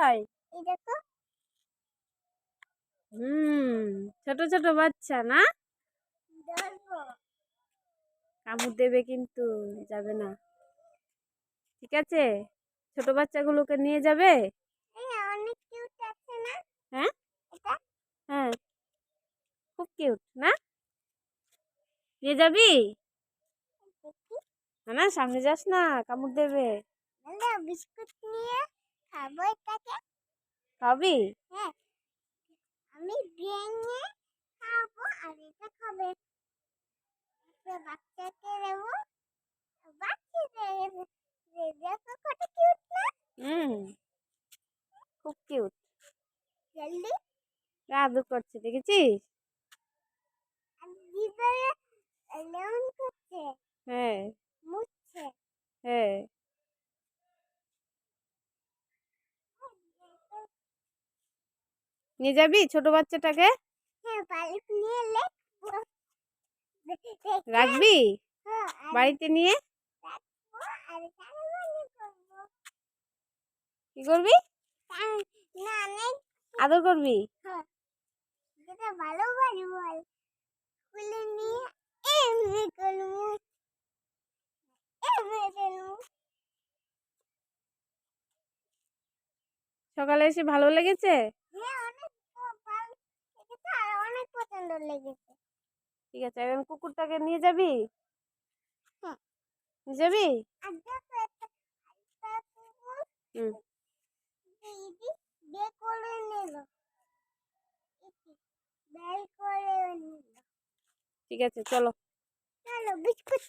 কোথায়? এই দেখো। ছোট ছোট বাচ্চা না? ধরবো। কামড় দেবে কিন্তু, যাবে না। ঠিক আছে, ছোট বাচ্চাগুলোকে নিয়ে যাবে? অনেক কিউট আছে না হ্যাঁ এটা? হ্যাঁ, খুব কিউট না? নিয়ে যাবি দেখি। না? সামনে যাস না, কামড় দেবে। বিস্কুট নিয়ে খাবো এটাকে। খাবি? হ্যাঁ, আমি ভেঙে খাবো আর এটা খাবে। বাচ্চাকে দেবো। বাচ্চাদের দেখো কত কিউট না? খুব কিউট। জলদি। আদর করছে, দেখেছিস? আর ভিতরে লেমন করছে। হ্যাঁ মুছছে। হ্যাঁ। নিয়ে যাবি ছোট বাচ্চাটাকে? হ্যাঁ, পালক নিয়ে লেখবো। রাখবি হ্যাঁ, আর বাড়িতে নিয়ে? রাখবো আর টানাটানি করবো। কি করবি? না, অনেক। আদর করবি? হ্যাঁ, যেটা ভালো বাড়ি বল। খুলে নিয়ে এমনি করবো। এমনি করবো। সকালে এসে ভালো লেগেছে? হ্যাঁ, অনেক ভালো লেগেছে আর অনেক পছন্দ লেগেছে। ঠিক আছে, এখন কুকুরটাকে নিয়ে যাবি? হ্যাঁ। নিয়ে যাবি? আর দেখো একটা কুকুর হুম। দিদি বের করে নিল। বের করে নিল। ঠিক আছে, চলো। চলো বিস্কুট